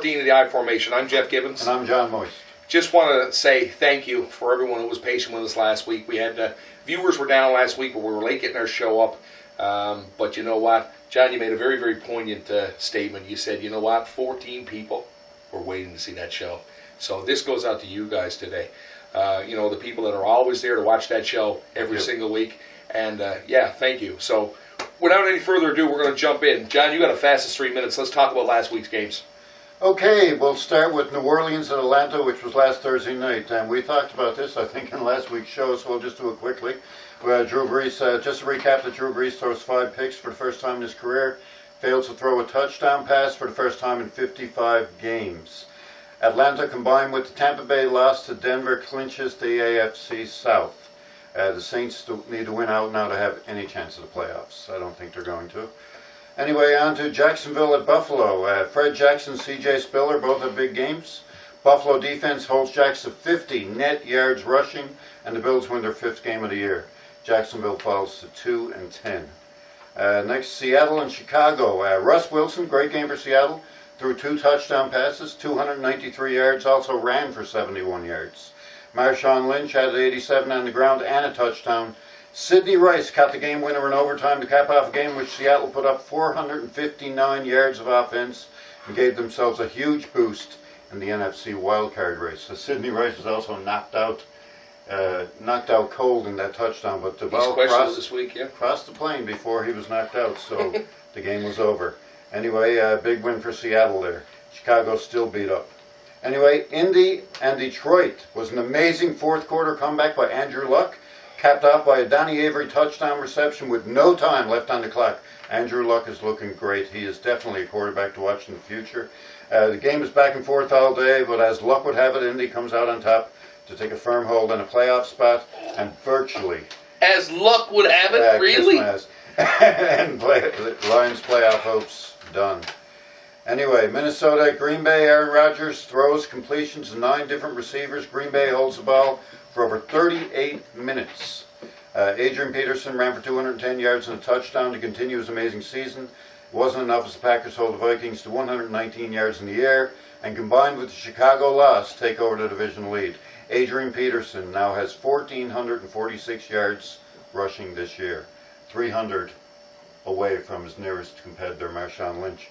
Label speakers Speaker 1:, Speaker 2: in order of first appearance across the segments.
Speaker 1: 14 of the I formation. I'm Jeff Gibbons.
Speaker 2: And I'm John Moist.
Speaker 1: Just want to say thank you for everyone who was patient with us last week. We had viewers were down last week, but we were late getting our show up. But you know what? John, you made a very, very poignant statement. You said, you know what? 14 people were waiting to see that show. So this goes out to you guys today. You know, the people that are always there to watch that show every single week. And yeah, thank you. So without any further ado, we're going to jump in. John, you got the fastest 3 minutes. Let's talk about last week's games.
Speaker 2: Okay, we'll start with New Orleans and Atlanta, which was last Thursday night. And we talked about this, I think, in last week's show, so we'll just do it quickly. Drew Brees, just to recap, that Drew Brees throws 5 picks for the first time in his career. Fails to throw a touchdown pass for the first time in 55 games. Atlanta, combined with the Tampa Bay loss to Denver, clinches the AFC South. The Saints need to win out now to have any chance of the playoffs. I don't think they're going to. Anyway, on to Jacksonville at Buffalo. Fred Jackson, C.J. Spiller, both have big games. Buffalo defense holds Jacks to 50 net yards rushing, and the Bills win their 5th game of the year. Jacksonville falls to 2-10. Next, Seattle and Chicago. Russ Wilson, great game for Seattle. Threw 2 touchdown passes, 293 yards, also ran for 71 yards. Marshawn Lynch had 87 on the ground and a touchdown. Sidney Rice caught the game winner in overtime to cap off a game which Seattle put up 459 yards of offense and gave themselves a huge boost in the NFC wildcard race. So Sidney Rice was also knocked out cold in that touchdown, but the ball crossed the plane before he was knocked out, so the game was over. Anyway, a big win for Seattle there. Chicago still beat up. Anyway, Indy and Detroit was an amazing fourth quarter comeback by Andrew Luck, capped off by a Donnie Avery touchdown reception with no time left on the clock. Andrew Luck is looking great. He is definitely a quarterback to watch in the future. The game is back and forth all day, but as luck would have it, Indy comes out on top to take a firm hold on a playoff spot, and virtually...
Speaker 1: As luck would have it, really?
Speaker 2: And Lions playoff hopes done. Anyway, Minnesota, Green Bay, Aaron Rodgers throws completions to 9 different receivers. Green Bay holds the ball for over 38 minutes. Adrian Peterson ran for 210 yards and a touchdown to continue his amazing season. It wasn't enough as the Packers hold the Vikings to 119 yards in the air, and combined with the Chicago loss, take over the division lead. Adrian Peterson now has 1,446 yards rushing this year, 300 away from his nearest competitor, Marshawn Lynch.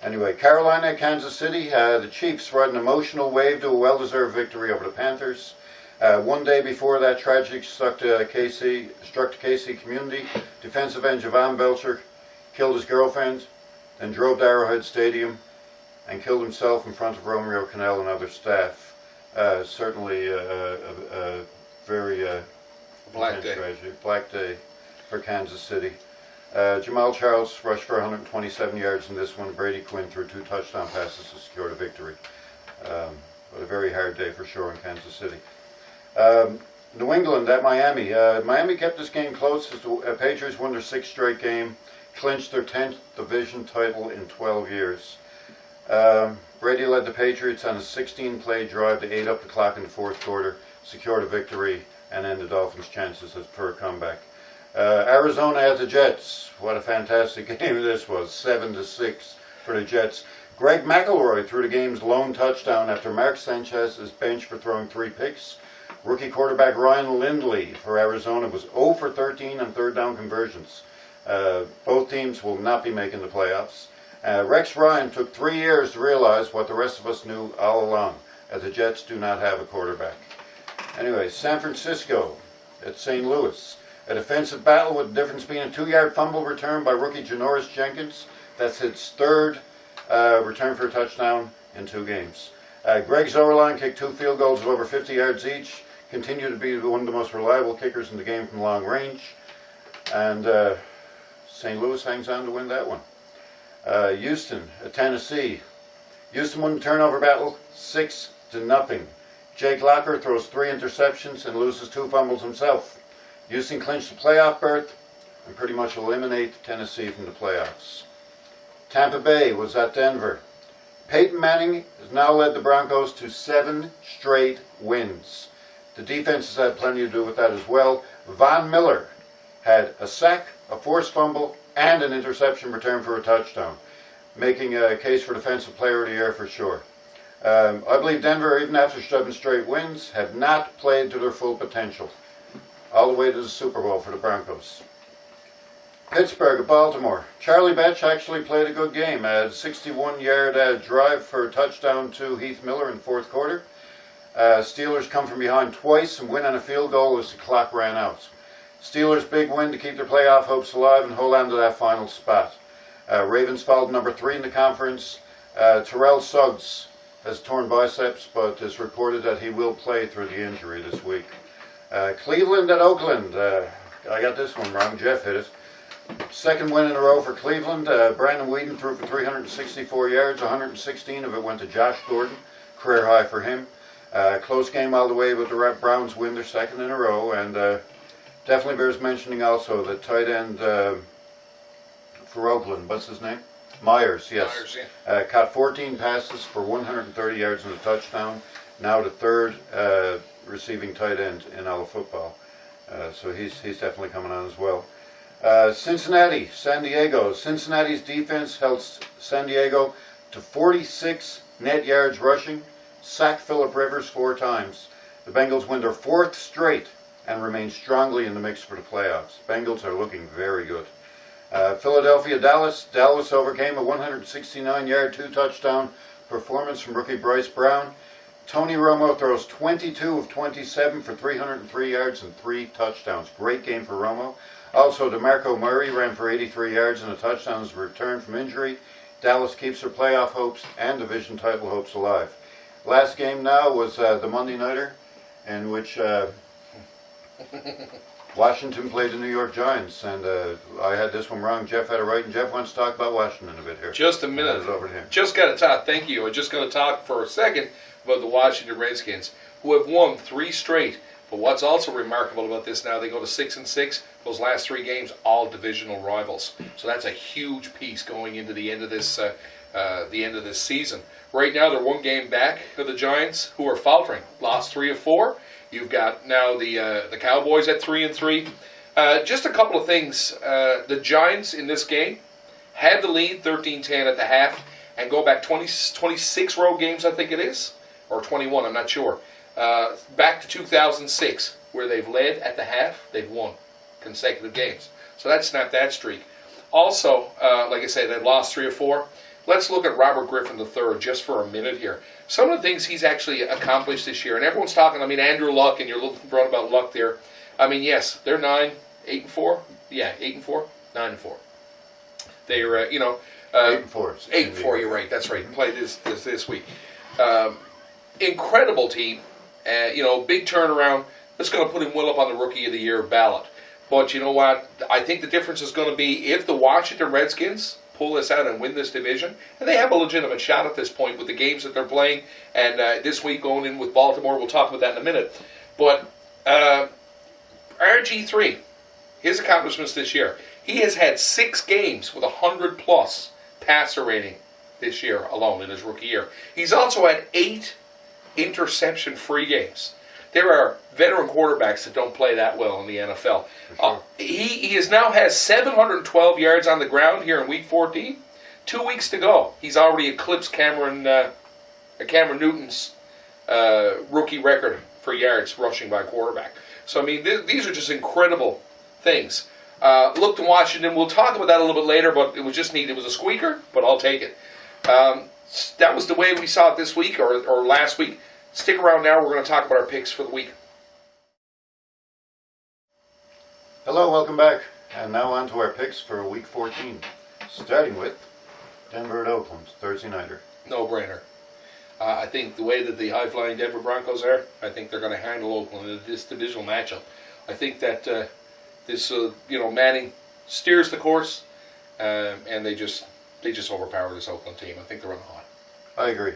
Speaker 2: Anyway, Carolina, Kansas City, the Chiefs ride an emotional wave to a well-deserved victory over the Panthers. One day before that tragedy struck the KC community, defensive end Javon Belcher killed his girlfriend, then drove to Arrowhead Stadium and killed himself in front of Romeo Cannell and other staff. Certainly a very
Speaker 1: black
Speaker 2: day for Kansas City. Jamal Charles rushed for 127 yards in this one. Brady Quinn threw 2 touchdown passes to secure the victory. But a very hard day for sure in Kansas City. New England at Miami. Miami kept this game close as the Patriots won their 6th straight game, clinched their 10th division title in 12 years. Brady led the Patriots on a 16-play drive to 8 up the clock in the 4th quarter, secured a victory, and end the Dolphins' chances for a comeback. Arizona at the Jets. What a fantastic game this was. 7-6 for the Jets. Greg McElroy threw the game's lone touchdown after Mark Sanchez is benched for throwing 3 picks. Rookie quarterback Ryan Lindley for Arizona was 0 for 13 on 3rd down conversions. Both teams will not be making the playoffs. Rex Ryan took 3 years to realize what the rest of us knew all along, as the Jets do not have a quarterback. Anyway, San Francisco at St. Louis. A defensive battle with the difference being a 2-yard fumble return by rookie Janoris Jenkins. That's his 3rd return for a touchdown in 2 games. Greg Zuerlein kicked 2 field goals of over 50 yards each. Continued to be one of the most reliable kickers in the game from long range. And St. Louis hangs on to win that one. Houston at Tennessee. Houston won the turnover battle 6-0. Jake Locker throws 3 interceptions and loses 2 fumbles himself. Houston clinched the playoff berth and pretty much eliminate Tennessee from the playoffs. Tampa Bay was at Denver. Peyton Manning has now led the Broncos to 7 straight wins. The defense has had plenty to do with that as well. Von Miller had a sack, a forced fumble, and an interception return for a touchdown. making a case for Defensive Player of the Year for sure. I believe Denver, even after 7 straight wins, have not played to their full potential. All the way to the Super Bowl for the Broncos. Pittsburgh at Baltimore. Charlie Batch actually played a good game. A 61-yard drive for a touchdown to Heath Miller in the fourth quarter. Steelers come from behind twice and win on a field goal as the clock ran out. Steelers' big win to keep their playoff hopes alive and hold on to that final spot. Ravens fall to number 3 in the conference. Terrell Suggs has torn biceps, but it's reported that he will play through the injury this week. Cleveland at Oakland. I got this one wrong. Jeff hit it. Second win in a row for Cleveland. Brandon Weeden threw for 364 yards. 116 of it went to Josh Gordon. Career high for him. Close game all the way, but the Browns win their second in a row. And definitely bears mentioning also the tight end for Oakland. What's his name? Myers, yes.
Speaker 1: Myers, yeah.
Speaker 2: Caught 14 passes for 130 yards and a touchdown. Now the third receiving tight end in all of football. So he's definitely coming on as well. Cincinnati, San Diego. Cincinnati's defense held San Diego to 46 net yards rushing, sacked Phillip Rivers 4 times. The Bengals win their 4th straight and remain strongly in the mix for the playoffs. Bengals are looking very good. Philadelphia, Dallas. Dallas overcame a 169-yard, 2-touchdown performance from rookie Bryce Brown. Tony Romo throws 22 of 27 for 303 yards and 3 touchdowns. Great game for Romo. Also, DeMarco Murray ran for 83 yards and a touchdown as a return from injury. Dallas keeps their playoff hopes and division title hopes alive. Last game now was the Monday Nighter, in which Washington played the New York Giants, and I had this one wrong. Jeff had it right, and Jeff wants to talk about Washington a bit here.
Speaker 1: Just a minute.
Speaker 2: Over to him.
Speaker 1: Just got to talk. Thank you. I just got to talk for a second about the Washington Redskins, who have won 3 straight. But what's also remarkable about this now, they go to 6-6. Those last 3 games, all divisional rivals. So that's a huge piece going into the end of this season. Right now, they're 1 game back of the Giants, who are faltering. Lost 3 of 4. You've got now the Cowboys at 3-3. Just a couple of things. The Giants in this game had the lead 13-10 at the half, and go back 26 road games, I think it is, or 21, I'm not sure. Back to 2006, where they've led at the half, they've won consecutive games. So that snapped that streak. Also, like I said, they've lost 3 or 4. Let's look at Robert Griffin III just for a minute here. Some of the things he's actually accomplished this year, and everyone's talking, Andrew Luck, and you're looking for about Luck there. Yes, they're 8-4. Yeah, 8-4, 9-4. They're,
Speaker 2: 8-4.
Speaker 1: 8-4, you're right. That's right. Played this week. Incredible team. Big turnaround. That's going to put him well up on the Rookie of the Year ballot. But you know what? I think the difference is going to be if the Washington Redskins pull this out and win this division, and they have a legitimate shot at this point with the games that they're playing, and this week going in with Baltimore. We'll talk about that in a minute. But RG3, his accomplishments this year, he has had 6 games with 100-plus passer rating this year alone in his rookie year. He's also had 8 interception-free games. There are veteran quarterbacks that don't play that well in the NFL. Sure. He now has 712 yards on the ground here in Week 14. 2 weeks to go. He's already eclipsed Cameron Newton's rookie record for yards rushing by quarterback. So, these are just incredible things. Look to Washington. We'll talk about that a little bit later, but it was just neat. It was a squeaker, but I'll take it. That was the way we saw it this week or last week. Stick around now. We're going to talk about our picks for the week.
Speaker 2: Hello, welcome back. And now on to our picks for Week 14. Starting with Denver at Oakland, Thursday Nighter.
Speaker 1: No-brainer. I think the way that the high-flying Denver Broncos are, I think they're going to handle Oakland in this divisional matchup. I think that Manning steers the course, and they just overpower this Oakland team. I think they're running hot.
Speaker 2: I agree.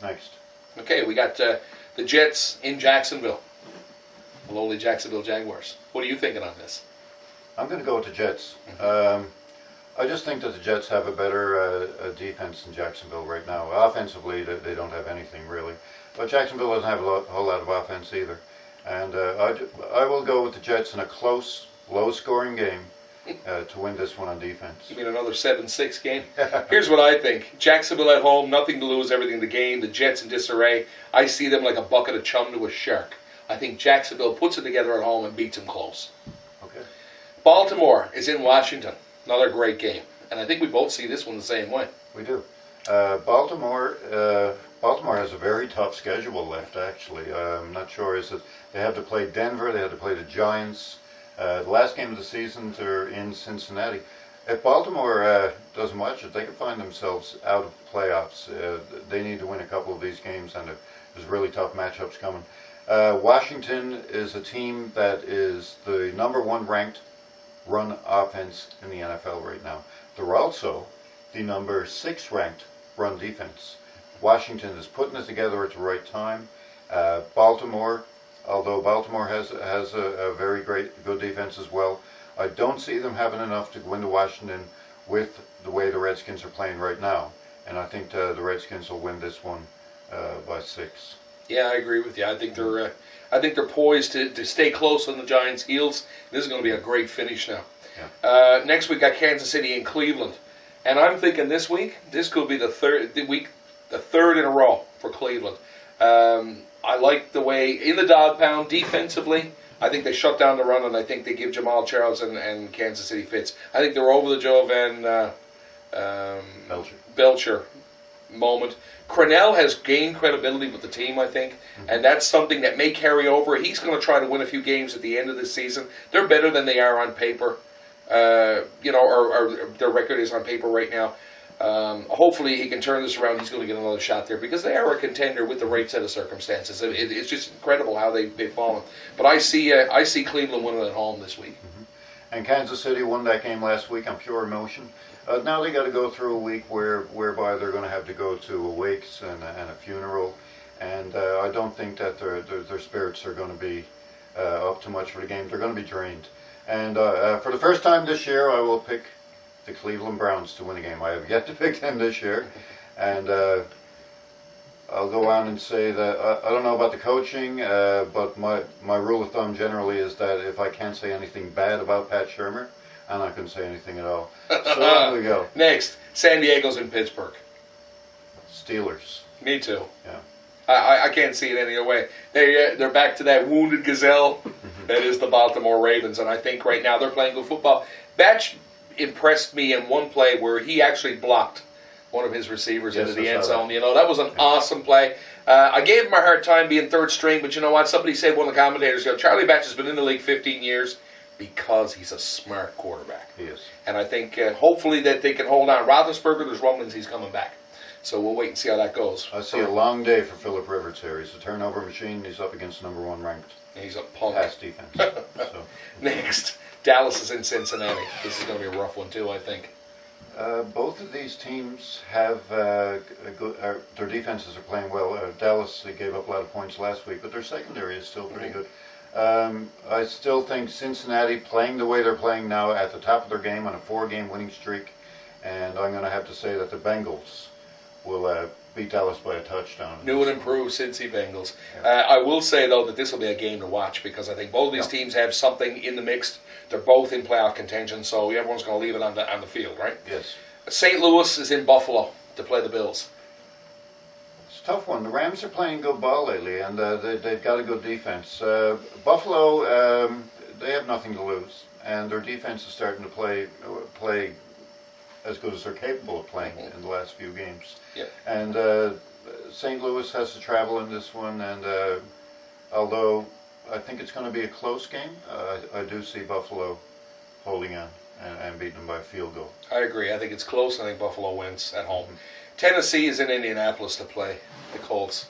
Speaker 2: Next.
Speaker 1: Okay, we got the Jets in Jacksonville. The lowly Jacksonville Jaguars. What are you thinking on this?
Speaker 2: I'm going to go with the Jets. I just think that the Jets have a better defense than Jacksonville right now. Offensively, they don't have anything really. But Jacksonville doesn't have a whole lot of offense either. And I will go with the Jets in a close, low-scoring game. to win this one on defense.
Speaker 1: You mean another 7-6 game? Here's what I think. Jacksonville at home, nothing to lose, everything to gain. The Jets in disarray. I see them like a bucket of chum to a shark. I think Jacksonville puts it together at home and beats them close.
Speaker 2: Okay.
Speaker 1: Baltimore is in Washington. Another great game. And I think we both see this one the same way.
Speaker 2: We do. Baltimore has a very tough schedule left, actually. I'm not sure. Is it they have to play Denver, they have to play the Giants. The last game of the season, they're in Cincinnati. If Baltimore doesn't watch it, they could find themselves out of the playoffs. They need to win a couple of these games, and there's really tough matchups coming. Washington is a team that is the #1 ranked run offense in the NFL right now. They're also the #6 ranked run defense. Washington is putting it together at the right time. Baltimore, although Baltimore has a very good defense as well, I don't see them having enough to go into Washington with the way the Redskins are playing right now. And I think the Redskins will win this one by 6.
Speaker 1: Yeah, I agree with you. I think they're poised to stay close on the Giants' heels. This is going to be a great finish now.
Speaker 2: Yeah.
Speaker 1: Next week, got Kansas City and Cleveland, and I'm thinking this week this could be the third in a row for Cleveland. I like the way in the dog pound defensively. I think they shut down the run, and I think they give Jamal Charles and Kansas City fits. I think they're over the Joe Van Belcher moment. Cornell has gained credibility with the team, I think, and that's something that may carry over. He's going to try to win a few games at the end of this season. They're better than they are on paper, or their record is on paper right now. Hopefully he can turn this around. He's going to get another shot there because they are a contender with the right set of circumstances. It's just incredible how they've fallen. But I see Cleveland winning at home this week.
Speaker 2: And Kansas City won that game last week on pure emotion. Now they got to go through a week whereby they're going to have to go to a wakes and a funeral, and I don't think that their spirits are going to be up to much for the game. They're going to be drained. And for the first time this year, I will pick the Cleveland Browns to win the game. I have yet to pick them this year, and I'll go on and say that I don't know about the coaching, but my rule of thumb generally is that if I can't say anything bad about Pat Shurmur, I'm not going to say anything at all. So on we go.
Speaker 1: Next, San Diego's in Pittsburgh.
Speaker 2: Steelers.
Speaker 1: Me too.
Speaker 2: Yeah.
Speaker 1: I can't see it any other way. They're back to that wounded gazelle that is the Baltimore Ravens, and I think right now they're playing good football. Batch impressed me in one play where he actually blocked one of his receivers into the end zone. That was an awesome play. I gave him a hard time being third string, but you know what? Somebody said, one of the commentators, Charlie Batch has been in the league 15 years because he's a smart quarterback.
Speaker 2: He is.
Speaker 1: And I think hopefully that they can hold on. Roethlisberger, there's rumblings he's coming back. So we'll wait and see how that goes.
Speaker 2: I see a long day for Philip Rivers here. He's a turnover machine. He's up against #1 ranked
Speaker 1: He's a punk.
Speaker 2: pass defense. So.
Speaker 1: Next, Dallas is in Cincinnati. This is going to be a rough one too, I think.
Speaker 2: Both of these teams have their defenses are playing well. Dallas gave up a lot of points last week, but their secondary is still pretty good. I still think Cincinnati playing the way they're playing now at the top of their game on a 4-game winning streak, and I'm going to have to say that the Bengals will beat Dallas by a touchdown.
Speaker 1: New and improved Cincy Bengals. I will say, though, that this will be a game to watch because I think both of these teams have something in the mix. They're both in playoff contention, so everyone's going to leave it on the field, right?
Speaker 2: Yes.
Speaker 1: St. Louis is in Buffalo to play the Bills.
Speaker 2: It's a tough one. The Rams are playing good ball lately, and they've got a good defense. Buffalo, they have nothing to lose, and their defense is starting to play as good as they're capable of playing in the last few games.
Speaker 1: Yeah.
Speaker 2: And St. Louis has to travel in this one, and although I think it's going to be a close game, I do see Buffalo holding on and beating them by a field goal.
Speaker 1: I agree. I think it's close. I think Buffalo wins at home. Tennessee is in Indianapolis to play the Colts.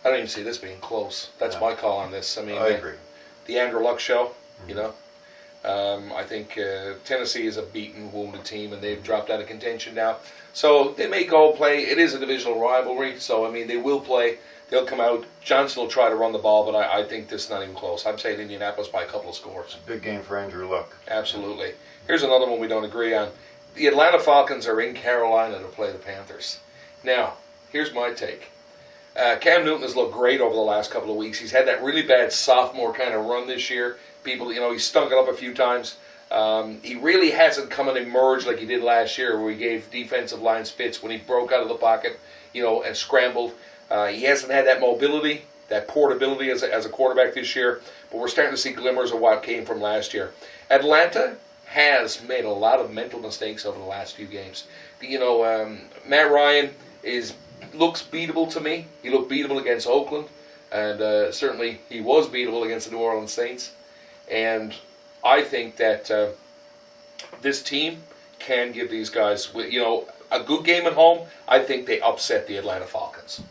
Speaker 1: I don't even see this being close. That's my call on this. I mean,
Speaker 2: I agree.
Speaker 1: The Andrew Luck show, I think Tennessee is a beaten, wounded team, and they've dropped out of contention now. So they may go play. It is a divisional rivalry, so, I mean, they will play. They'll come out. Johnson will try to run the ball, but I think this is not even close. I'm saying Indianapolis by a couple of scores.
Speaker 2: Big game for Andrew Luck.
Speaker 1: Absolutely. Here's another one we don't agree on. The Atlanta Falcons are in Carolina to play the Panthers. Now, here's my take. Cam Newton has looked great over the last couple of weeks. He's had that really bad sophomore kind of run this year. People, he's stunk it up a few times. He really hasn't come and emerged like he did last year, where he gave defensive lines fits when he broke out of the pocket, and scrambled. He hasn't had that mobility, that portability as a quarterback this year, but we're starting to see glimmers of what came from last year. Atlanta has made a lot of mental mistakes over the last few games. Matt Ryan looks beatable to me. He looked beatable against Oakland, and certainly he was beatable against the New Orleans Saints. And I think that this team can give these guys, a good game at home. I think they upset the Atlanta Falcons.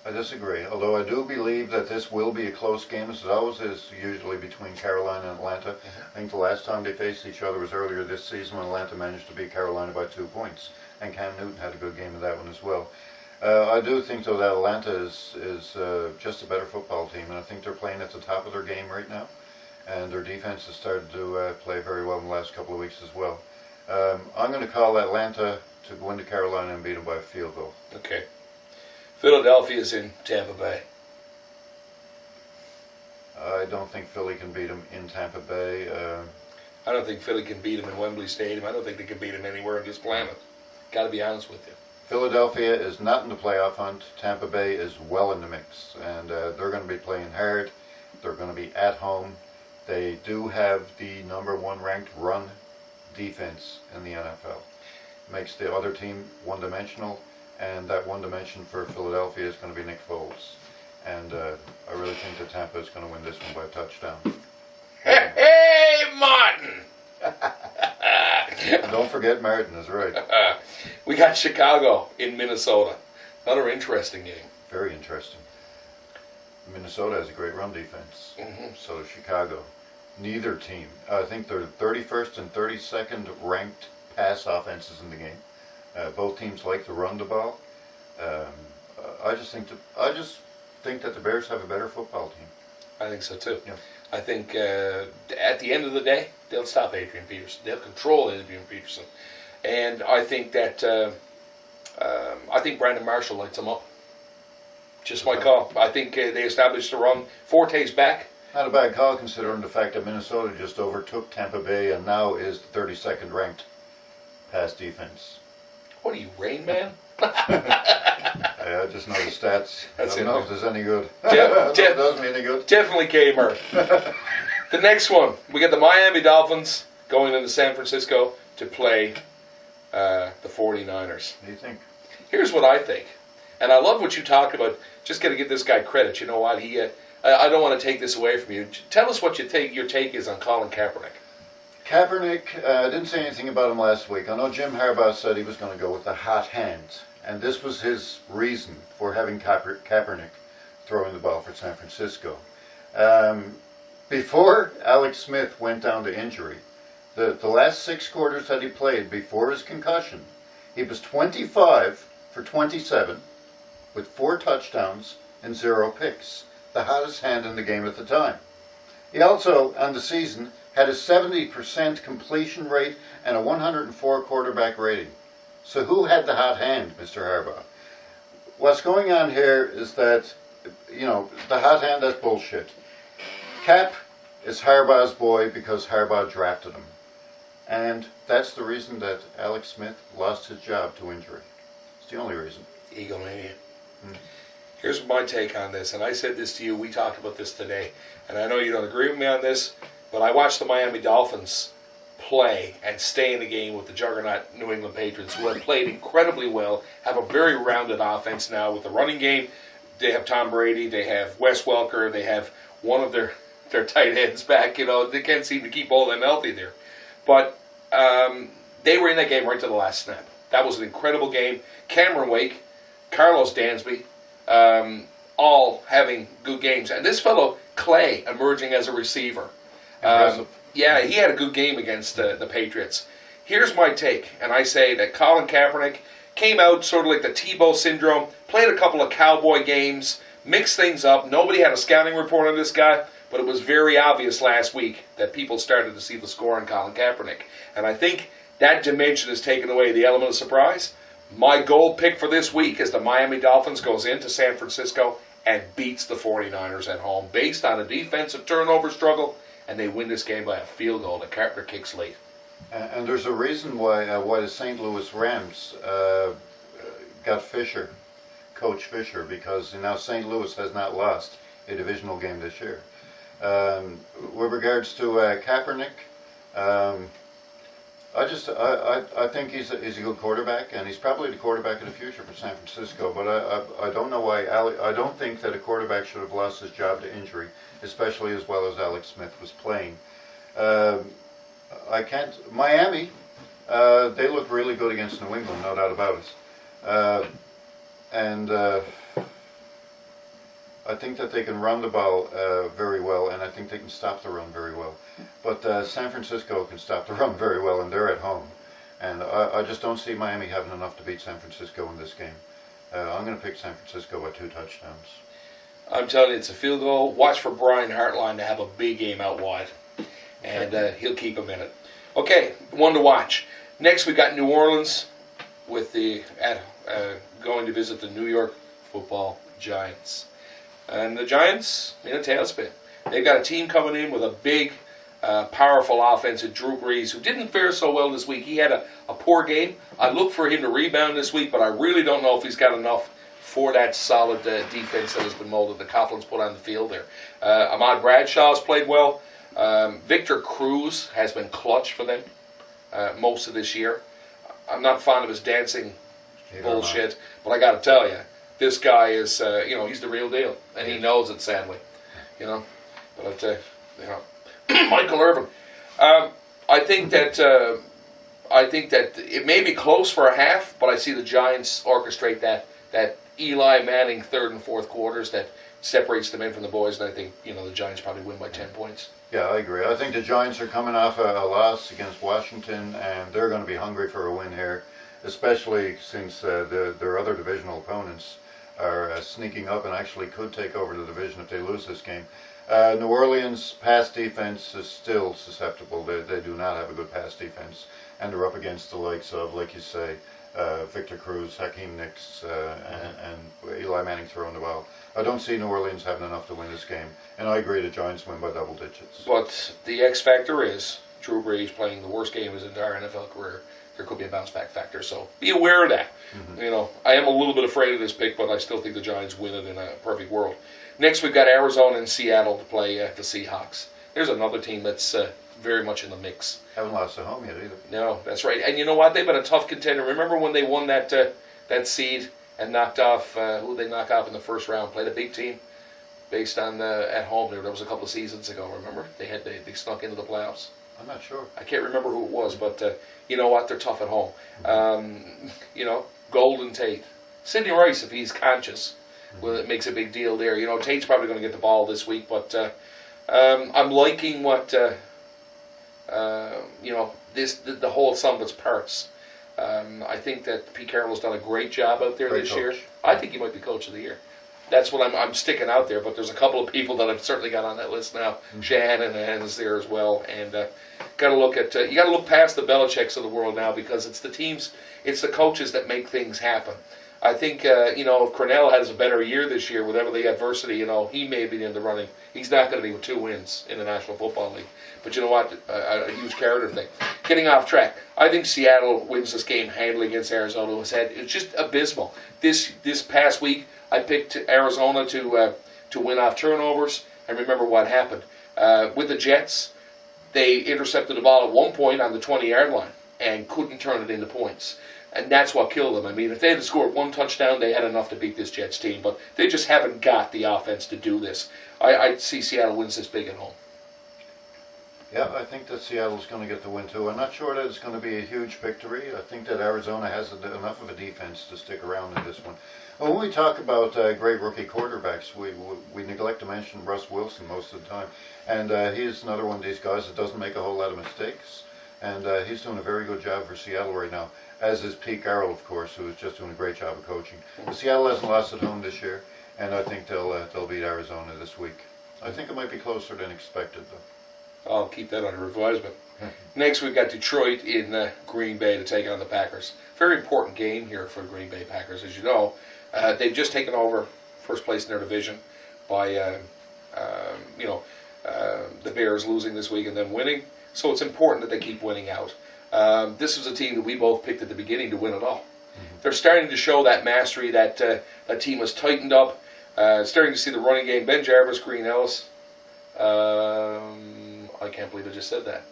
Speaker 2: I disagree, although I do believe that this will be a close game, as it always is usually between Carolina and Atlanta. I think the last time they faced each other was earlier this season when Atlanta managed to beat Carolina by 2 points, and Cam Newton had a good game in that one as well. I do think, though, that Atlanta is just a better football team, and I think they're playing at the top of their game right now, and their defense has started to play very well in the last couple of weeks as well. I'm going to call Atlanta to go into Carolina and beat them by a field goal.
Speaker 1: Okay. Philadelphia's in Tampa Bay.
Speaker 2: I don't think Philly can beat them in Tampa Bay.
Speaker 1: I don't think Philly can beat them in Wembley Stadium. I don't think they can beat them anywhere on this planet. Got to be honest with you.
Speaker 2: Philadelphia is not in the playoff hunt. Tampa Bay is well in the mix, and they're going to be playing hard. They're going to be at home. They do have the #1 ranked run defense in the NFL. Makes the other team one-dimensional, and that one dimension for Philadelphia is going to be Nick Foles. And I really think that Tampa is going to win this one by a touchdown.
Speaker 1: Hey, Martin!
Speaker 2: And don't forget Martin is right.
Speaker 1: We got Chicago in Minnesota. Another interesting game.
Speaker 2: Very interesting. Minnesota has a great run defense. So does Chicago. Neither team. I think they're 31st and 32nd ranked pass offenses in the game. Both teams like to run the ball. I just think that the Bears have a better football team.
Speaker 1: I think so too.
Speaker 2: Yeah.
Speaker 1: I think at the end of the day, they'll stop Adrian Peterson. They'll control Adrian Peterson, and I think that Brandon Marshall lights them up. Just my call. I think they established the run. Forte's back.
Speaker 2: Not a bad call considering the fact that Minnesota just overtook Tampa Bay and now is the 32nd ranked pass defense.
Speaker 1: What are you, Rain Man?
Speaker 2: I just know the stats.
Speaker 1: That's
Speaker 2: I don't know if there's any good.
Speaker 1: It
Speaker 2: does me any good.
Speaker 1: Definitely K-Murph. The next one, we got the Miami Dolphins going into San Francisco to play the 49ers.
Speaker 2: What do you think?
Speaker 1: Here's what I think. And I love what you talked about. Just got to give this guy credit. You know what? I don't want to take this away from you. Tell us what your take is on Colin Kaepernick.
Speaker 2: Kaepernick, I didn't say anything about him last week. I know Jim Harbaugh said he was going to go with the hot hand. And this was his reason for having Kaepernick throwing the ball for San Francisco. Before Alex Smith went down to injury, the last 6 quarters that he played before his concussion, he was 25 for 27 with 4 touchdowns and 0 picks. The hottest hand in the game at the time. He also, on the season, had a 70% completion rate and a 104 quarterback rating. So who had the hot hand, Mr. Harbaugh? What's going on here is that, the hot hand, that's bullshit. Cap is Harbaugh's boy because Harbaugh drafted him. And that's the reason that Alex Smith lost his job to injury. It's the only reason.
Speaker 1: Egomania. Here's my take on this, and I said this to you, we talked about this today, and I know you don't agree with me on this, but I watched the Miami Dolphins play and stay in the game with the juggernaut New England Patriots, who have played incredibly well, have a very rounded offense now with the running game. They have Tom Brady, they have Wes Welker, they have one of their tight ends back. They can't seem to keep all of them healthy there. But they were in that game right to the last snap. That was an incredible game. Cameron Wake, Carlos Dansby, all having good games. And this fellow, Clay, emerging as a receiver. Yeah, he had a good game against the Patriots. Here's my take, and I say that Colin Kaepernick came out sort of like the Tebow syndrome, played a couple of Cowboy games, mixed things up. Nobody had a scouting report on this guy, but it was very obvious last week that people started to see the score on Colin Kaepernick. And I think that dimension has taken away the element of surprise. My gold pick for this week is the Miami Dolphins goes into San Francisco and beats the 49ers at home based on a defensive turnover struggle and they win this game by a field goal that Carpenter kicks late.
Speaker 2: And there's a reason why the St. Louis Rams got Fisher, Coach Fisher, because now St. Louis has not lost a divisional game this year. With regards to Kaepernick, I think he's a good quarterback, and he's probably the quarterback of the future for San Francisco. But I don't know why I don't think that a quarterback should have lost his job to injury, especially as well as Alex Smith was playing. I can't. Miami, they look really good against New England, no doubt about it. And I think that they can run the ball very well, and I think they can stop the run very well. But San Francisco can stop the run very well, and they're at home. And I just don't see Miami having enough to beat San Francisco in this game. I'm going to pick San Francisco by 2 touchdowns.
Speaker 1: I'm telling you, it's a field goal. Watch for Brian Hartline to have a big game out wide, and he'll keep him in it. Okay, one to watch. Next, we got New Orleans with going to visit the New York Football Giants. And the Giants in a tailspin. They've got a team coming in with a big, powerful offense at Drew Brees, who didn't fare so well this week. He had a poor game. I look for him to rebound this week, but I really don't know if he's got enough for that solid defense that has been molded, that Coughlin's put on the field there. Ahmad Bradshaw's played well. Victor Cruz has been clutch for them most of this year. I'm not fond of his dancing bullshit, but I got to tell you, this guy is, he's the real deal, and he knows it, sadly, But Michael Irvin, I think that it may be close for a half, but I see the Giants orchestrate that Eli Manning third and fourth quarters that separates the men from the boys, and I think the Giants probably win by 10 points.
Speaker 2: Yeah, I agree. I think the Giants are coming off a loss against Washington, and they're going to be hungry for a win here, especially since their other divisional opponents are sneaking up and actually could take over the division if they lose this game. New Orleans' pass defense is still susceptible. They do not have a good pass defense, and they're up against the likes of, like you say, Victor Cruz, Hakeem Nicks, and Eli Manning throwing the ball. I don't see New Orleans having enough to win this game, and I agree the Giants win by double digits.
Speaker 1: But the X factor is Drew Brees playing the worst game of his entire NFL career. There could be a bounce back factor, so be aware of that. Mm-hmm. I am a little bit afraid of this pick, but I still think the Giants win it in a perfect world. Next, we've got Arizona and Seattle to play the Seahawks. There's another team that's very much in the mix.
Speaker 2: Haven't lost at home yet either.
Speaker 1: No, that's right. And you know what? They've been a tough contender. Remember when they won that seed and knocked off who they knocked off in the first round? Played a big team based on at home. There was a couple of seasons ago. Remember they snuck into the playoffs.
Speaker 2: I'm not sure.
Speaker 1: I can't remember who it was, but you know what? They're tough at home. Golden Tate, Sidney Rice, if he's conscious, well, it makes a big deal there. Tate's probably going to get the ball this week, but I'm liking what the whole sum of its parts. I think that Pete Carroll's done a great job out there this year. I think he might be coach of the year. That's what I'm sticking out there, but there's a couple of people that I've certainly got on that list now. Mm-hmm. Shanahan's there as well, and got to look at you got to look past the Belichicks of the world now, because it's the teams, it's the coaches that make things happen. I think if Cornell has a better year this year, whatever the adversity, he may be in the running. He's not going to be with 2 wins in the National Football League. But you know what? A huge character thing. Getting off track. I think Seattle wins this game handily against Arizona. It's just abysmal. This past week, I picked Arizona to win off turnovers. And remember what happened. With the Jets, they intercepted the ball at one point on the 20-yard line and couldn't turn it into points. And that's what killed them. I mean, if they had scored 1 touchdown, they had enough to beat this Jets team. But they just haven't got the offense to do this. I see Seattle wins this big at home.
Speaker 2: Yeah, I think that Seattle's going to get the win too. I'm not sure that it's going to be a huge victory. I think that Arizona has enough of a defense to stick around in this one. When we talk about great rookie quarterbacks, we neglect to mention Russ Wilson most of the time. And he's another one of these guys that doesn't make a whole lot of mistakes. And he's doing a very good job for Seattle right now, as is Pete Carroll, of course, who is just doing a great job of coaching. But Seattle hasn't lost at home this year, and I think they'll beat Arizona this week. I think it might be closer than expected, though.
Speaker 1: I'll keep that under advisement. Next, we've got Detroit in Green Bay to take on the Packers. Very important game here for the Green Bay Packers, as you know. They've just taken over first place in their division by, the Bears losing this week and them winning. So it's important that they keep winning out. This was a team that we both picked at the beginning to win it all. They're starting to show that mastery. That team has tightened up. Starting to see the running game. Ben Jarvis, Green Ellis. I can't believe I just said that.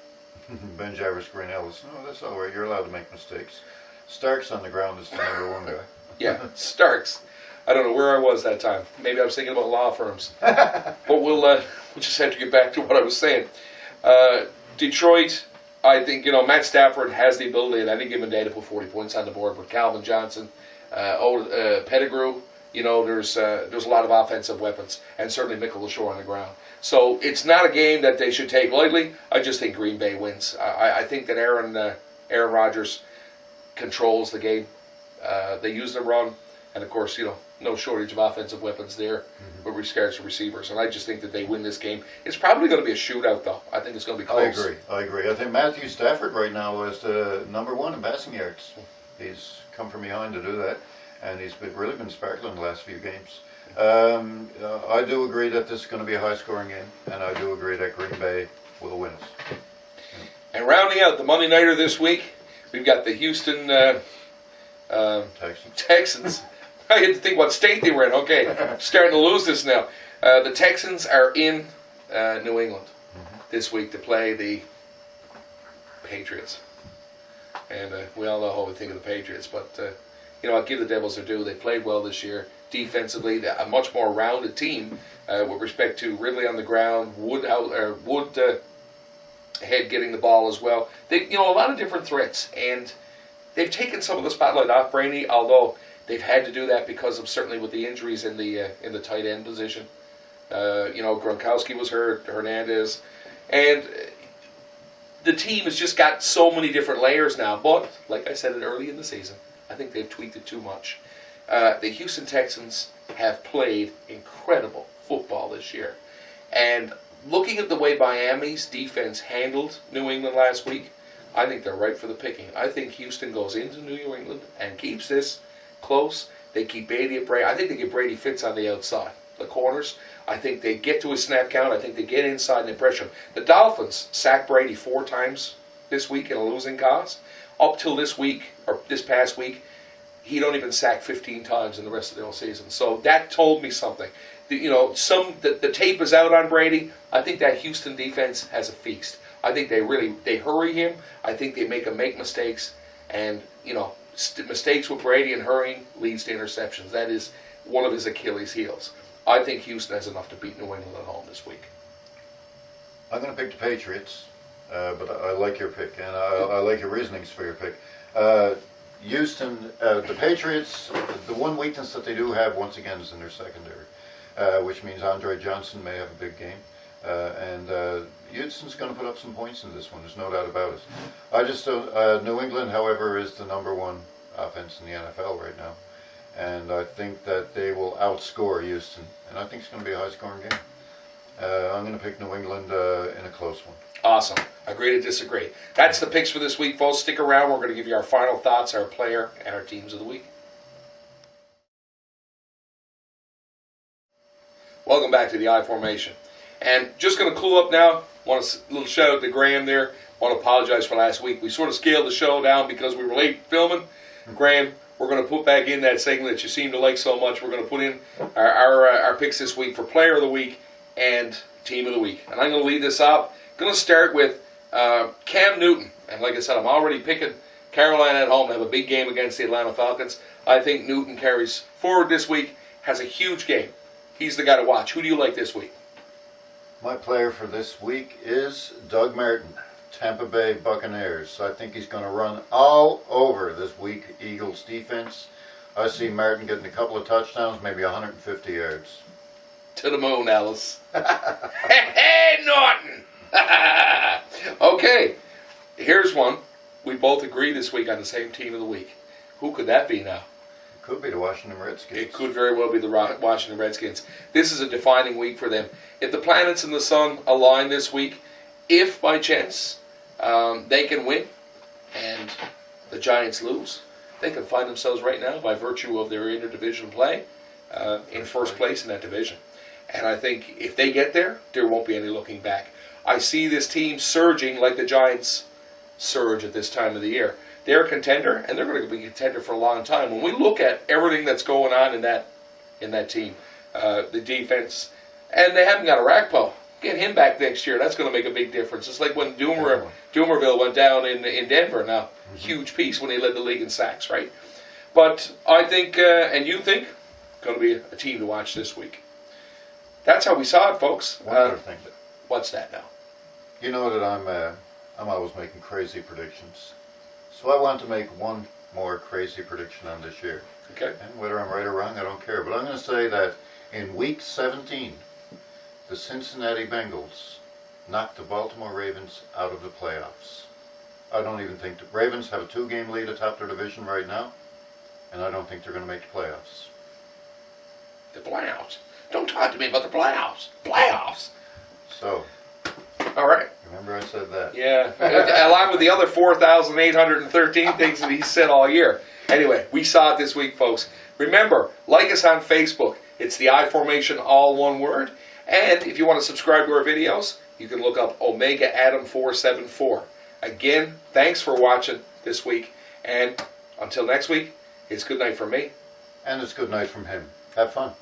Speaker 2: Ben Jarvis, Green Ellis. No, that's all right. You're allowed to make mistakes. Starks on the ground is the number one guy.
Speaker 1: Yeah, Starks. I don't know where I was that time. Maybe I was thinking about law firms. But we'll just have to get back to what I was saying. Detroit, I think, Matt Stafford has the ability at any given day to put 40 points on the board with Calvin Johnson, Pettigrew. There's a lot of offensive weapons, and certainly Mikkel LaShore on the ground. So it's not a game that they should take lightly. I just think Green Bay wins. I think that Aaron Rodgers controls the game. They use the run, and of course, no shortage of offensive weapons there with regards to receivers. And I just think that they win this game. It's probably going to be a shootout, though. I think it's going to be close.
Speaker 2: I agree. I think Matthew Stafford right now is the number one in passing yards. He's come from behind to do that, and he's really been sparkling the last few games. I do agree that this is going to be a high-scoring game, and I do agree that Green Bay will win it.
Speaker 1: And rounding out the Monday Nighter this week, we've got the Houston Texans. I had to think what state they were in. Okay, I'm starting to lose this now. The Texans are in New England this week to play the Patriots. And we all know how we think of the Patriots, but I'll give the Devils their due. They played well this year. Defensively, they're a much more rounded team with respect to Ridley on the ground, Wood Head getting the ball as well. They, a lot of different threats, and they've taken some of the spotlight off Brady, although they've had to do that because of certainly with the injuries in the tight end position. Gronkowski was hurt, Hernandez, and the team has just got so many different layers now. But like I said early in the season, I think they've tweaked it too much. The Houston Texans have played incredible football this year, and looking at the way Miami's defense handled New England last week, I think they're ripe for the picking. I think Houston goes into New England and keeps this close. They keep Brady at Brady. I think they get Brady fits on the outside, the corners. I think they get to a snap count. I think they get inside and they pressure him. The Dolphins sacked Brady 4 times this week in a losing cause. Up till this week, or this past week, he'd only been sacked 15 times in the rest of the whole season. So that told me something. The tape is out on Brady. I think that Houston defense has a feast. I think they hurry him. I think they make him make mistakes, and mistakes with Brady and hurrying leads to interceptions. That is one of his Achilles' heels. I think Houston has enough to beat New England at home this week.
Speaker 2: I'm going to pick the Patriots, but I like your pick, and I like your reasonings for your pick. Houston, the Patriots, the one weakness that they do have once again is in their secondary, which means Andre Johnson may have a big game. And Houston's going to put up some points in this one. There's no doubt about it. I just don't. New England, however, is the number one offense in the NFL right now, and I think that they will outscore Houston. And I think it's going to be a high-scoring game. I'm going to pick New England in a close one.
Speaker 1: Awesome. Agree to disagree. That's the picks for this week, folks. Stick around. We're going to give you our final thoughts, our player, and our teams of the week. Welcome back to the I Formation. And just going to cool up now. Want a little shout out to Graham there. Want to apologize for last week. We sort of scaled the show down because we were late filming. Graham, we're going to put back in that segment that you seem to like so much. We're going to put in our picks this week for Player of the Week and Team of the Week. And I'm going to lead this off. Going to start with Cam Newton. And like I said, I'm already picking Carolina at home to have a big game against the Atlanta Falcons. I think Newton carries forward this week, has a huge game. He's the guy to watch. Who do you like this week?
Speaker 2: My player for this week is Doug Martin, Tampa Bay Buccaneers. I think he's going to run all over this weak Eagles defense. I see Martin getting a couple of touchdowns, maybe 150 yards.
Speaker 1: To the moon, Alice. Hey, Norton! Okay, here's one. We both agree this week on the same team of the week. Who could that be now?
Speaker 2: It could be the Washington Redskins.
Speaker 1: It could very well be the Washington Redskins. This is a defining week for them. If the planets and the sun align this week, if by chance they can win and the Giants lose, they can find themselves right now, by virtue of their interdivision play, in first place in that division. And I think if they get there, there won't be any looking back. I see this team surging like the Giants surge at this time of the year. They're a contender, and they're going to be a contender for a long time. When we look at everything that's going on in that team, the defense, and they haven't got a Rakpo. Get him back next year. That's going to make a big difference. It's like when Doomerville went down in Denver. Now, huge piece when he led the league in sacks, right? But I think, and you think, going to be a team to watch this week. That's how we saw it, folks.
Speaker 2: One other thing.
Speaker 1: What's that now?
Speaker 2: You know that I'm always making crazy predictions. So I want to make one more crazy prediction on this year.
Speaker 1: Okay.
Speaker 2: And whether I'm right or wrong, I don't care. But I'm going to say that in Week 17, the Cincinnati Bengals knocked the Baltimore Ravens out of the playoffs. I don't even think the Ravens have a 2-game lead atop their division right now, and I don't think they're going to make the playoffs.
Speaker 1: The playoffs. Don't talk to me about the playoffs. Playoffs.
Speaker 2: So,
Speaker 1: all right.
Speaker 2: Remember I said that.
Speaker 1: Yeah, along with the other 4,813 things that he said all year. Anyway, we saw it this week, folks. Remember, like us on Facebook. It's the I-Formation, all one word. And if you want to subscribe to our videos, you can look up Omega Adam 474. Again, thanks for watching this week. And until next week, it's good night from me.
Speaker 2: And it's good night from him. Have fun.